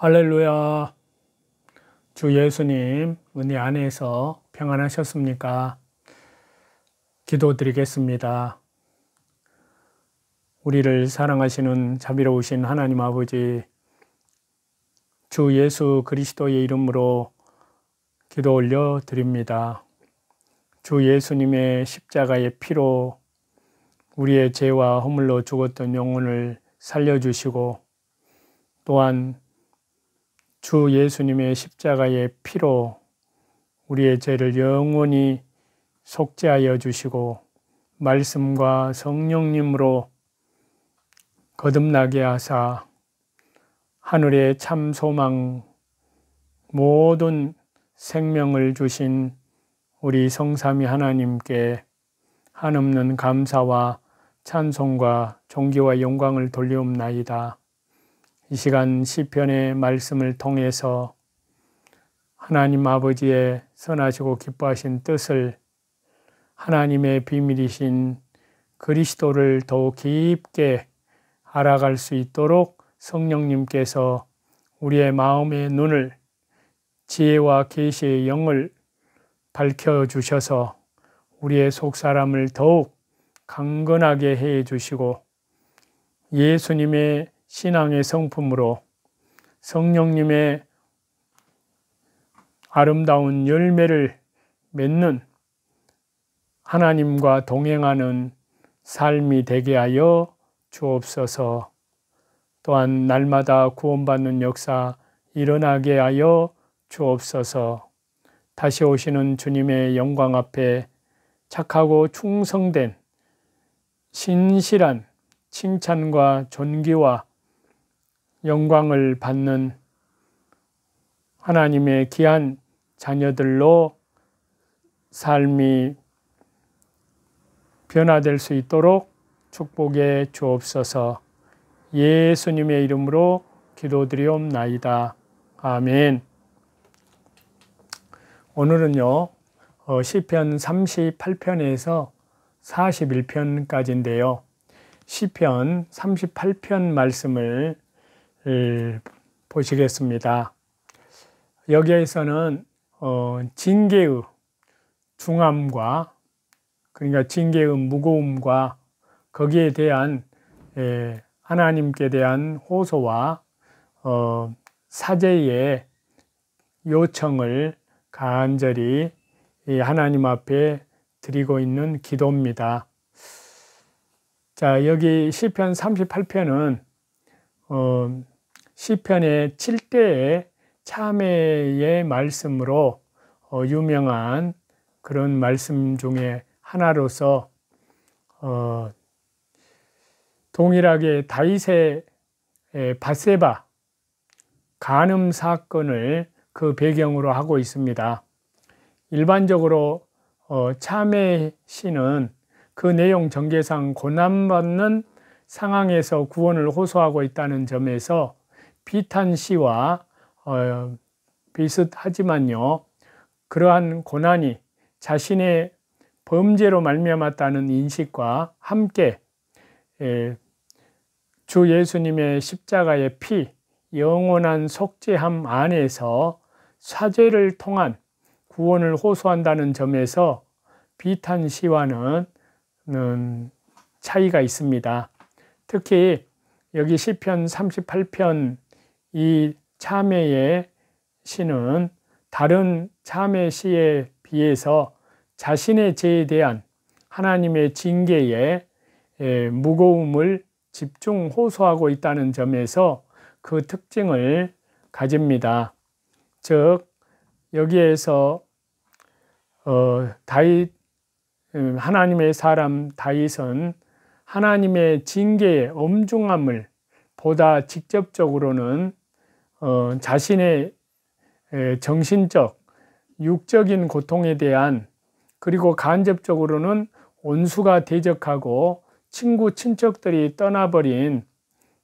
할렐루야. 주 예수님 은혜 안에서 평안하셨습니까? 기도드리겠습니다. 우리를 사랑하시는 자비로우신 하나님 아버지, 주 예수 그리스도의 이름으로 기도 올려 드립니다. 주 예수님의 십자가의 피로 우리의 죄와 허물로 죽었던 영혼을 살려주시고, 또한 주 예수님의 십자가의 피로 우리의 죄를 영원히 속죄하여 주시고, 말씀과 성령님으로 거듭나게 하사 하늘의 참 소망, 모든 생명을 주신 우리 성삼위 하나님께 한없는 감사와 찬송과 존귀와 영광을 돌리옵나이다. 이 시간 시편의 말씀을 통해서 하나님 아버지의 선하시고 기뻐하신 뜻을, 하나님의 비밀이신 그리스도를 더욱 깊게 알아갈 수 있도록 성령님께서 우리의 마음의 눈을, 지혜와 계시의 영을 밝혀주셔서 우리의 속사람을 더욱 강건하게 해 주시고, 예수님의 신앙의 성품으로 성령님의 아름다운 열매를 맺는 하나님과 동행하는 삶이 되게 하여 주옵소서. 또한 날마다 구원받는 역사 일어나게 하여 주옵소서. 다시 오시는 주님의 영광 앞에 착하고 충성된 신실한 칭찬과 존귀와 영광을 받는 하나님의 귀한 자녀들로 삶이 변화될 수 있도록 축복해 주옵소서. 예수님의 이름으로 기도드리옵나이다. 아멘. 오늘은요, 시편 38편에서 41편까지인데요. 시편 38편 말씀을 보시겠습니다. 여기에서는 징계의 중함과, 그러니까 징계의 무거움과 거기에 대한 하나님께 대한 호소와 사죄의 요청을 간절히 하나님 앞에 드리고 있는 기도입니다. 자, 여기 시편 38편은 시편의 7대의 참회의 말씀으로 유명한 그런 말씀 중에 하나로서 동일하게 다윗의 밧세바 간음 사건을 그 배경으로 하고 있습니다. 일반적으로 참회 시는 그 내용 전개상 고난받는 상황에서 구원을 호소하고 있다는 점에서 비탄 시와 비슷하지만요, 그러한 고난이 자신의 범죄로 말미암았다는 인식과 함께 주 예수님의 십자가의 피, 영원한 속죄함 안에서 사죄를 통한 구원을 호소한다는 점에서 비탄 시와는 차이가 있습니다. 특히 여기 시편 38편 이 참회의 시는 다른 참회 시에 비해서 자신의 죄에 대한 하나님의 징계의 무거움을 집중 호소하고 있다는 점에서 그 특징을 가집니다. 즉, 여기에서 다윗, 하나님의 사람 다윗은 하나님의 징계의 엄중함을 보다 직접적으로는 자신의 정신적, 육적인 고통에 대한, 그리고 간접적으로는 원수가 대적하고 친구, 친척들이 떠나버린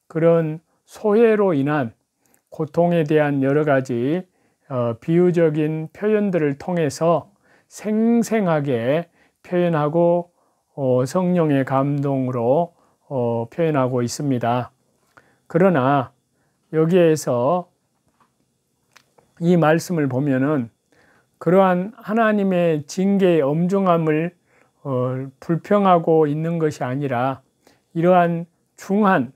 그런 소외로 인한 고통에 대한 여러 가지 비유적인 표현들을 통해서 생생하게 표현하고 성령의 감동으로 표현하고 있습니다. 그러나 여기에서 이 말씀을 보면은 그러한 하나님의 징계의 엄중함을 불평하고 있는 것이 아니라 이러한 중한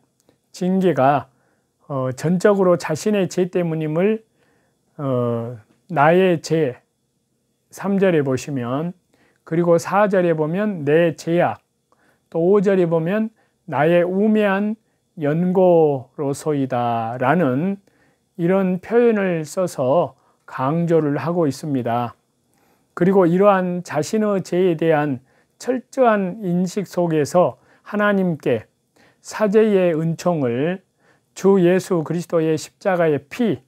징계가 전적으로 자신의 죄 때문임을 나의 죄 3절에 보시면, 그리고 4절에 보면 내 죄악, 또 5절에 보면 나의 우매한 연고로소이다 라는 이런 표현을 써서 강조를 하고 있습니다. 그리고 이러한 자신의 죄에 대한 철저한 인식 속에서 하나님께 사죄의 은총을 주 예수 그리스도의 십자가의 피,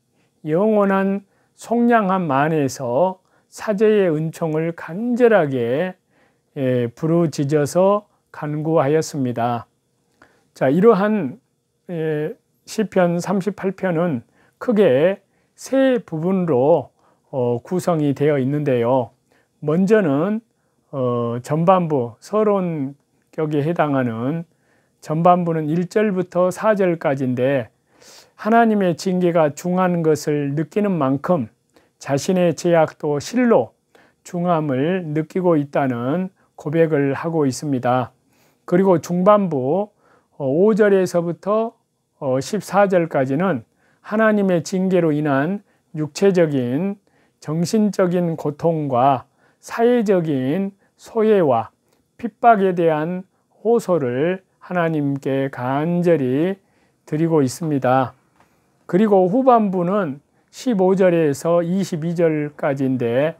영원한 속량함 안에서 사죄의 은총을 간절하게 부르짖어서 간구하였습니다. 자, 이러한 시편 38편은 크게 세 부분으로 구성이 되어 있는데요. 먼저는 전반부, 서론격에 해당하는 전반부는 1절부터 4절까지인데 하나님의 징계가 중한 것을 느끼는 만큼 자신의 죄악도 실로 중함을 느끼고 있다는 고백을 하고 있습니다. 그리고 중반부 5절에서부터 14절까지는 하나님의 징계로 인한 육체적인, 정신적인 고통과 사회적인 소외와 핍박에 대한 호소를 하나님께 간절히 드리고 있습니다. 그리고 후반부는 15절에서 22절까지인데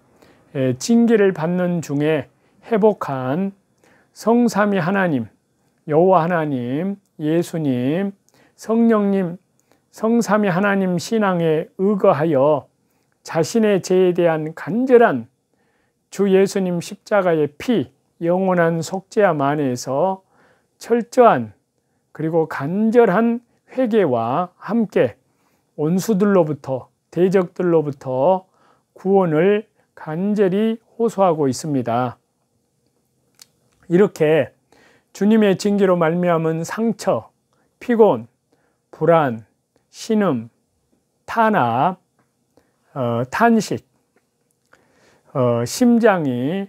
징계를 받는 중에 회복한 성삼위 하나님, 여호와 하나님, 예수님, 성령님, 성삼위 하나님 신앙에 의거하여 자신의 죄에 대한 간절한 주 예수님 십자가의 피, 영원한 속죄함 안에서 철저한 그리고 간절한 회개와 함께 원수들로부터, 대적들로부터 구원을 간절히 호소하고 있습니다. 이렇게 주님의 징계로 말미암은 상처, 피곤, 불안, 신음, 탄압, 탄식, 심장이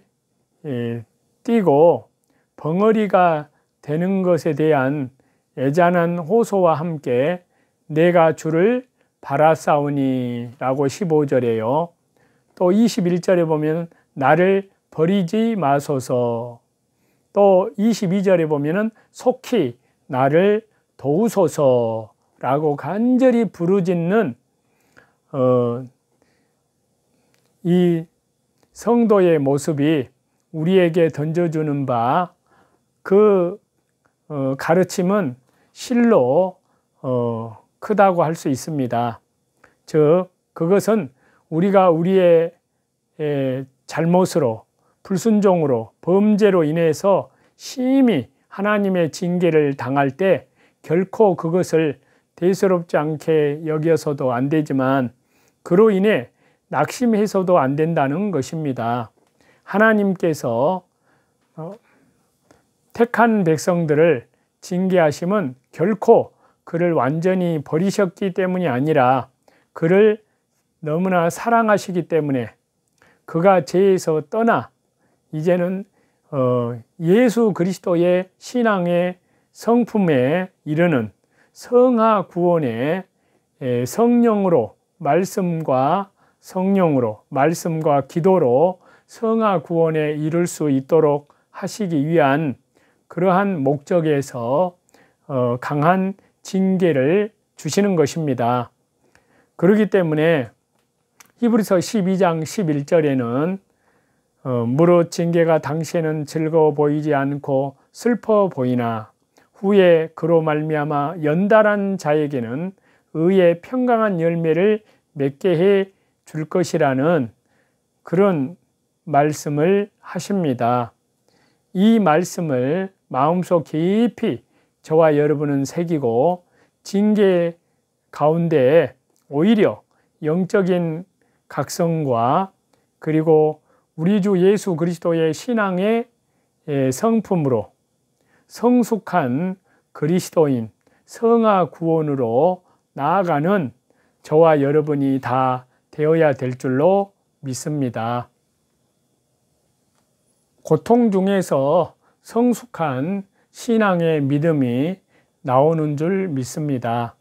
뛰고 벙어리가 되는 것에 대한 애잔한 호소와 함께 내가 주를 바라싸우니 라고 15절에요. 또 21절에 보면 나를 버리지 마소서, 또 22절에 보면 속히 나를 도우소서 라고 간절히 부르짖는 이 성도의 모습이 우리에게 던져주는 바 그 가르침은 실로 크다고 할 수 있습니다. 즉 그것은 우리가 우리의 잘못으로, 불순종으로, 범죄로 인해서 심히 하나님의 징계를 당할 때 결코 그것을 대수롭지 않게 여겨서도 안 되지만 그로 인해 낙심해서도 안 된다는 것입니다. 하나님께서 택한 백성들을 징계하심은 결코 그를 완전히 버리셨기 때문이 아니라 그를 너무나 사랑하시기 때문에 그가 죄에서 떠나 이제는 예수 그리스도의 신앙의 성품에 이르는 성화 구원의 성령으로, 말씀과 성령으로, 말씀과 기도로 성화 구원에 이룰 수 있도록 하시기 위한 그러한 목적에서 강한 징계를 주시는 것입니다. 그렇기 때문에 히브리서 12장 11절에는 무릇 징계가 당시에는 즐거워 보이지 않고 슬퍼 보이나 후에 그로 말미암아 연달한 자에게는 의의 평강한 열매를 맺게 해 줄 것이라는 그런 말씀을 하십니다. 이 말씀을 마음속 깊이 저와 여러분은 새기고 징계 가운데 오히려 영적인 각성과 그리고 우리 주 예수 그리스도의 신앙의 성품으로 성숙한 그리스도인 성화 구원으로 나아가는 저와 여러분이 다 되어야 될 줄로 믿습니다. 고통 중에서 성숙한 신앙의 믿음이 나오는 줄 믿습니다.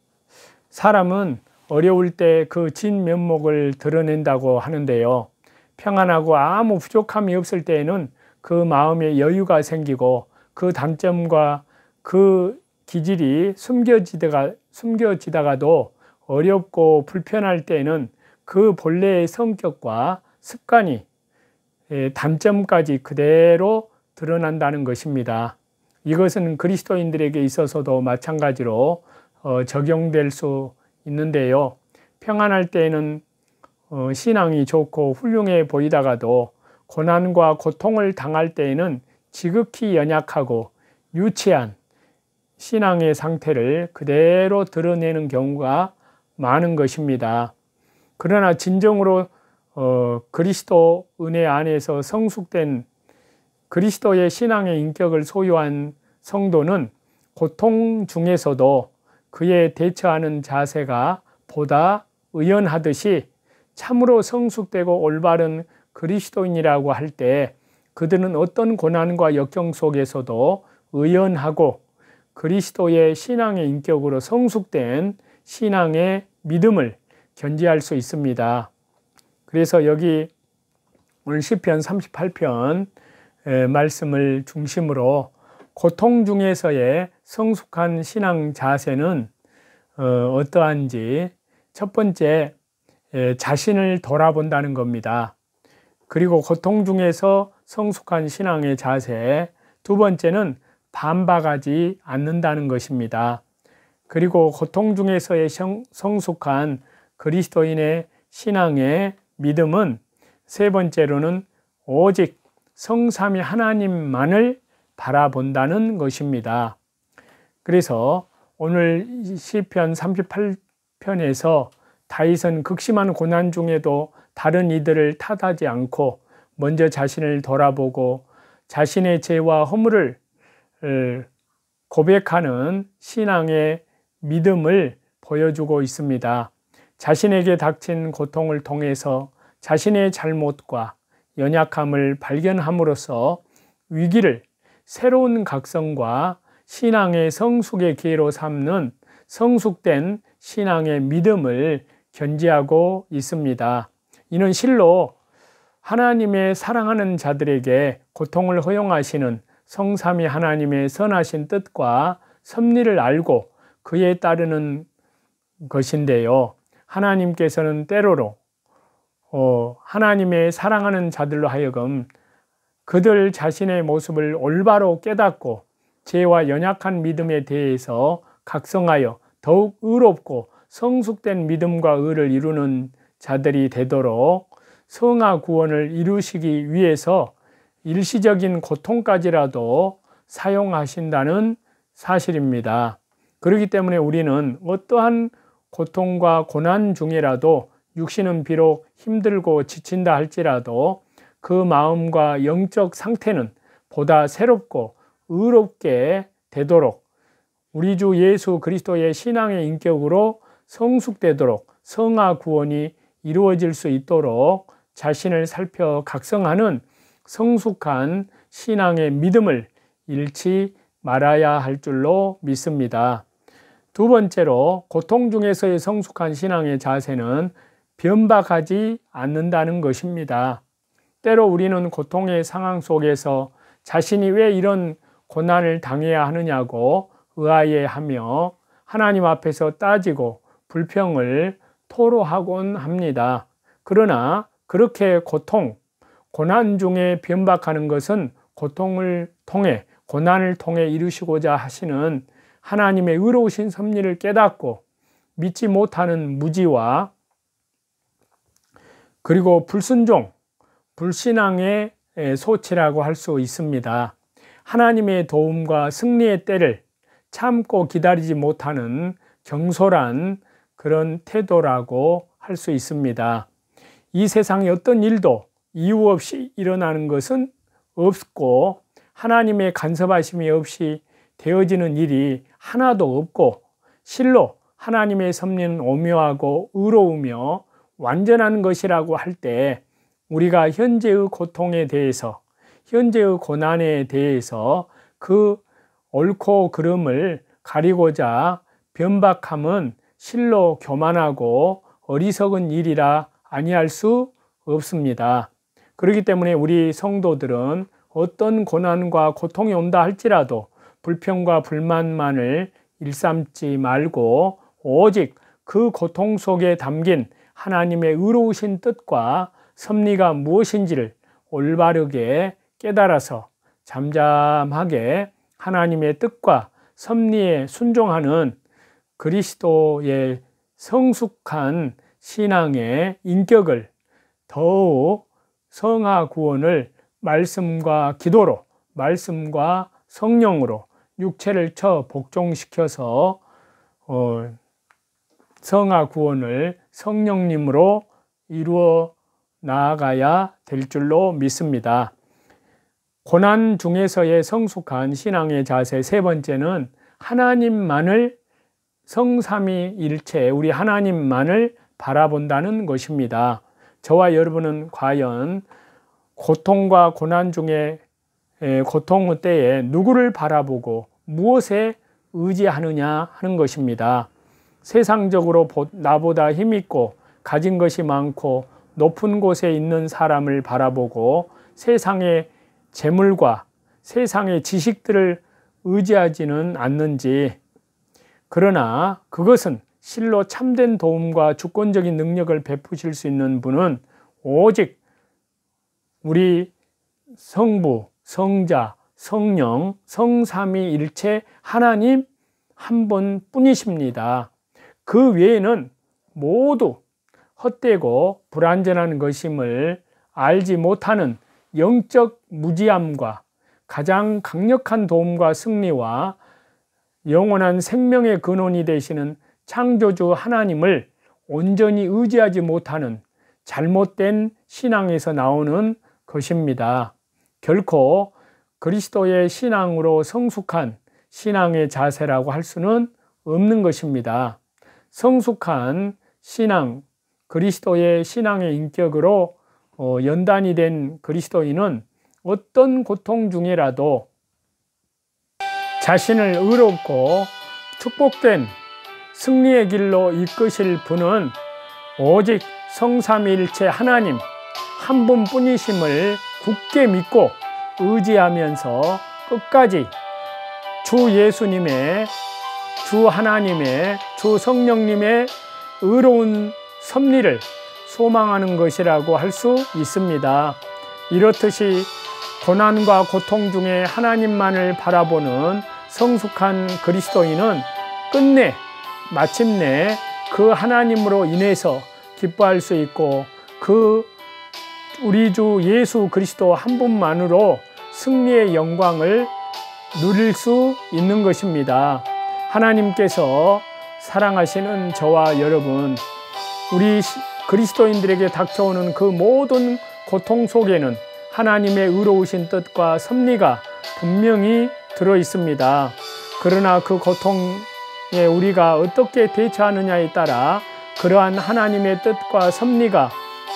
사람은 어려울 때 그 진면목을 드러낸다고 하는데요. 평안하고 아무 부족함이 없을 때에는 그 마음에 여유가 생기고 그 단점과 그 기질이 숨겨지다가도 어렵고 불편할 때는 그 본래의 성격과 습관이 단점까지 그대로 드러난다는 것입니다. 이것은 그리스도인들에게 있어서도 마찬가지로 적용될 수 있는데요. 평안할 때에는 신앙이 좋고 훌륭해 보이다가도 고난과 고통을 당할 때에는 지극히 연약하고 유치한 신앙의 상태를 그대로 드러내는 경우가 많은 것입니다. 그러나 진정으로 그리스도 은혜 안에서 성숙된 그리스도의 신앙의 인격을 소유한 성도는 고통 중에서도 그에 대처하는 자세가 보다 의연하듯이 참으로 성숙되고 올바른 그리스도인이라고 할 때 그들은 어떤 고난과 역경 속에서도 의연하고 그리스도의 신앙의 인격으로 성숙된 신앙의 믿음을 견지할 수 있습니다. 그래서 여기 오늘 시편 38편 말씀을 중심으로 고통 중에서의 성숙한 신앙 자세는 어떠한지 첫 번째 자신을 돌아본다는 겁니다. 그리고 고통 중에서 성숙한 신앙의 자세 두 번째는 반박하지 않는다는 것입니다. 그리고 고통 중에서의 성숙한 그리스도인의 신앙의 믿음은 세 번째로는 오직 성삼위 하나님만을 바라본다는 것입니다. 그래서 오늘 시편 38편에서 다윗은 극심한 고난 중에도 다른 이들을 탓하지 않고 먼저 자신을 돌아보고 자신의 죄와 허물을 고백하는 신앙의 믿음을 보여주고 있습니다. 자신에게 닥친 고통을 통해서 자신의 잘못과 연약함을 발견함으로써 위기를 새로운 각성과 신앙의 성숙의 기회로 삼는 성숙된 신앙의 믿음을 견지하고 있습니다. 이는 실로 하나님의 사랑하는 자들에게 고통을 허용하시는 성삼위 하나님의 선하신 뜻과 섭리를 알고 그에 따르는 것인데요. 하나님께서는 때로로 하나님의 사랑하는 자들로 하여금 그들 자신의 모습을 올바로 깨닫고 죄와 연약한 믿음에 대해서 각성하여 더욱 의롭고 성숙된 믿음과 의를 이루는 자들이 되도록 성화 구원을 이루시기 위해서 일시적인 고통까지라도 사용하신다는 사실입니다. 그렇기 때문에 우리는 어떠한 고통과 고난 중에라도 육신은 비록 힘들고 지친다 할지라도 그 마음과 영적 상태는 보다 새롭고 의롭게 되도록 우리 주 예수 그리스도의 신앙의 인격으로 성숙되도록 성화 구원이 이루어질 수 있도록 자신을 살펴 각성하는 성숙한 신앙의 믿음을 잃지 말아야 할 줄로 믿습니다. 두 번째로 고통 중에서의 성숙한 신앙의 자세는 변박하지 않는다는 것입니다. 때로 우리는 고통의 상황 속에서 자신이 왜 이런 고난을 당해야 하느냐고 의아해하며 하나님 앞에서 따지고 불평을 토로하곤 합니다. 그러나 그렇게 고난 중에 변박하는 것은 고난을 통해 이루시고자 하시는 하나님의 의로우신 섭리를 깨닫고 믿지 못하는 무지와 그리고 불순종, 불신앙의 소치라고 할 수 있습니다. 하나님의 도움과 승리의 때를 참고 기다리지 못하는 경솔한 그런 태도라고 할 수 있습니다. 이 세상에 어떤 일도 이유 없이 일어나는 것은 없고 하나님의 간섭하심이 없이 되어지는 일이 하나도 없고 실로 하나님의 섭리는 오묘하고 의로우며 완전한 것이라고 할 때 우리가 현재의 고통에 대해서, 현재의 고난에 대해서 그 옳고 그름을 가리고자 변박함은 실로 교만하고 어리석은 일이라 아니할 수 없습니다. 그렇기 때문에 우리 성도들은 어떤 고난과 고통이 온다 할지라도 불평과 불만만을 일삼지 말고 오직 그 고통 속에 담긴 하나님의 의로우신 뜻과 섭리가 무엇인지를 올바르게 깨달아서 잠잠하게 하나님의 뜻과 섭리에 순종하는 그리스도의 성숙한 신앙의 인격을 더욱 성화 구원을 말씀과 기도로, 말씀과 성령으로 육체를 쳐 복종시켜서 성화 구원을 성령님으로 이루어 나아가야 될 줄로 믿습니다. 고난 중에서의 성숙한 신앙의 자세 세 번째는 하나님만을, 성삼위일체 우리 하나님만을 바라본다는 것입니다. 저와 여러분은 과연 고통과 고난 중에 고통의 때에 누구를 바라보고 무엇에 의지하느냐 하는 것입니다. 세상적으로 나보다 힘있고 가진 것이 많고 높은 곳에 있는 사람을 바라보고 세상의 재물과 세상의 지식들을 의지하지는 않는지, 그러나 그것은 실로 참된 도움과 주권적인 능력을 베푸실 수 있는 분은 오직 우리 성부, 성자, 성령, 성삼위일체 하나님 한 분뿐이십니다. 그 외에는 모두 헛되고 불완전한 것임을 알지 못하는 영적 무지함과 가장 강력한 도움과 승리와 영원한 생명의 근원이 되시는 창조주 하나님을 온전히 의지하지 못하는 잘못된 신앙에서 나오는 것입니다. 결코 그리스도의 신앙으로 성숙한 신앙의 자세라고 할 수는 없는 것입니다. 성숙한 신앙, 그리스도의 신앙의 인격으로 연단이 된 그리스도인은 어떤 고통 중에라도 자신을 의롭고 축복된 승리의 길로 이끄실 분은 오직 성삼위일체 하나님 한 분뿐이심을 굳게 믿고 의지하면서 끝까지 주 예수님의, 주 하나님의, 주 성령님의 의로운 섭리를 소망하는 것이라고 할 수 있습니다. 이렇듯이 고난과 고통 중에 하나님만을 바라보는 성숙한 그리스도인은 끝내 마침내 그 하나님으로 인해서 기뻐할 수 있고 그 우리 주 예수 그리스도 한 분만으로 승리의 영광을 누릴 수 있는 것입니다. 하나님께서 사랑하시는 저와 여러분, 우리 그리스도인들에게 닥쳐오는 그 모든 고통 속에는 하나님의 의로우신 뜻과 섭리가 분명히 들어 있습니다. 그러나 그 고통에 우리가 어떻게 대처하느냐에 따라 그러한 하나님의 뜻과 섭리가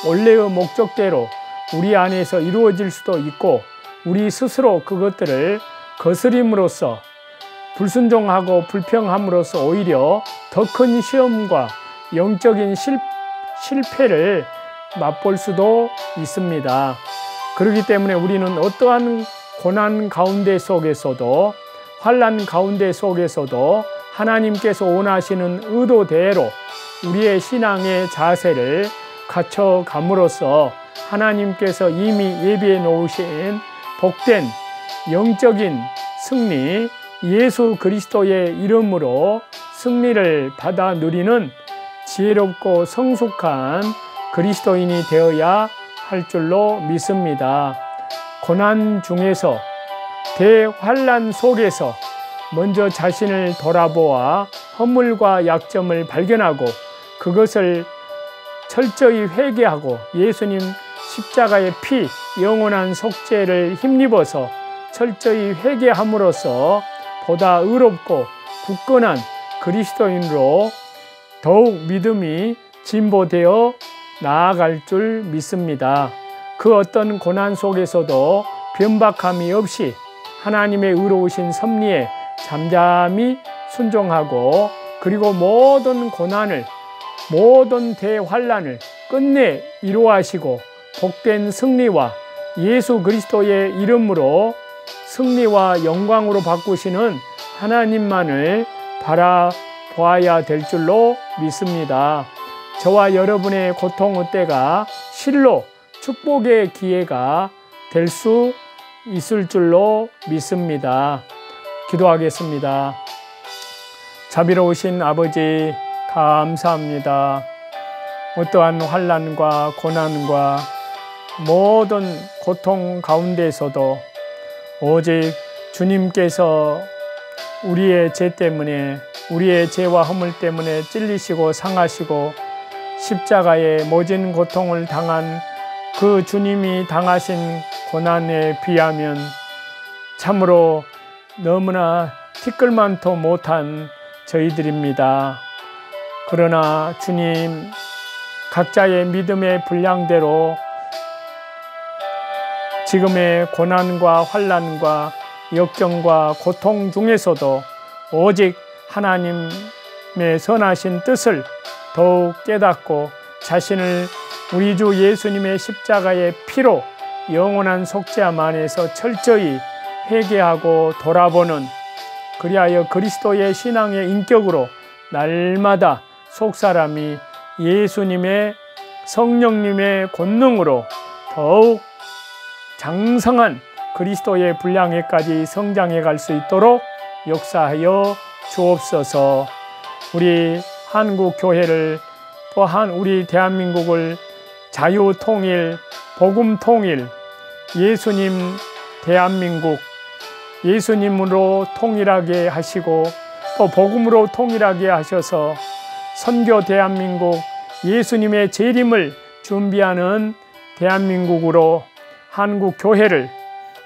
원래의 목적대로 우리 안에서 이루어질 수도 있고, 우리 스스로 그것들을 거스림으로써 불순종하고 불평함으로써 오히려 더 큰 시험과 영적인 실패를 맛볼 수도 있습니다. 그렇기 때문에 우리는 어떠한 고난 가운데 속에서도, 환난 가운데 속에서도 하나님께서 원하시는 의도대로 우리의 신앙의 자세를 갖춰감으로써 하나님께서 이미 예비해 놓으신 복된 영적인 승리, 예수 그리스도의 이름으로 승리를 받아 누리는 지혜롭고 성숙한 그리스도인이 되어야 할 줄로 믿습니다. 고난 중에서, 대환난 속에서 먼저 자신을 돌아보아 허물과 약점을 발견하고 그것을 철저히 회개하고 예수님 십자가의 피, 영원한 속죄를 힘입어서 철저히 회개함으로써 보다 의롭고 굳건한 그리스도인으로 더욱 믿음이 진보되어 나아갈 줄 믿습니다. 그 어떤 고난 속에서도 변박함이 없이 하나님의 의로우신 섭리에 잠잠히 순종하고, 그리고 모든 고난을, 모든 대환란을 끝내 이루하시고 복된 승리와 예수 그리스도의 이름으로 승리와 영광으로 바꾸시는 하나님만을 바라보아야 될 줄로 믿습니다. 저와 여러분의 고통의 때가 실로 축복의 기회가 될 수 있을 줄로 믿습니다. 기도하겠습니다. 자비로우신 아버지, 감사합니다. 어떠한 환난과 고난과 모든 고통 가운데서도 오직 주님께서 우리의 죄 때문에, 우리의 죄와 허물 때문에 찔리시고 상하시고 십자가에 모진 고통을 당한 그 주님이 당하신 고난에 비하면 참으로 너무나 티끌만도 못한 저희들입니다. 그러나 주님, 각자의 믿음의 분량대로 지금의 고난과 환난과 역경과 고통 중에서도 오직 하나님의 선하신 뜻을 더욱 깨닫고 자신을 우리 주 예수님의 십자가의 피로 영원한 속죄함 안에서 철저히 회개하고 돌아보는, 그리하여 그리스도의 신앙의 인격으로 날마다 속사람이 예수님의 성령님의 권능으로 더욱 장성한 그리스도의 분량에까지 성장해 갈 수 있도록 역사하여 주옵소서. 우리 한국 교회를, 또한 우리 대한민국을 자유통일, 복음통일, 예수님 대한민국, 예수님으로 통일하게 하시고 또 복음으로 통일하게 하셔서 선교 대한민국, 예수님의 재림을 준비하는 대한민국으로 한국 교회를,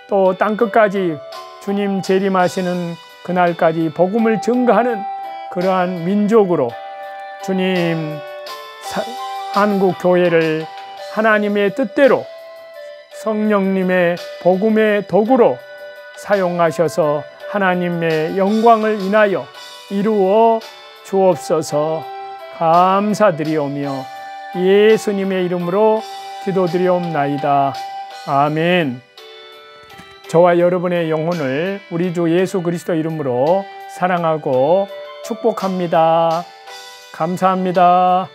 또 땅끝까지 주님 재림하시는 그날까지 복음을 증거하는 그러한 민족으로 주님 한국 교회를 하나님의 뜻대로 성령님의 복음의 도구로 사용하셔서 하나님의 영광을 인하여 이루어 주옵소서. 감사드리오며 예수님의 이름으로 기도드리옵나이다. 아멘. 저와 여러분의 영혼을 우리 주 예수 그리스도 이름으로 사랑하고 축복합니다. 감사합니다.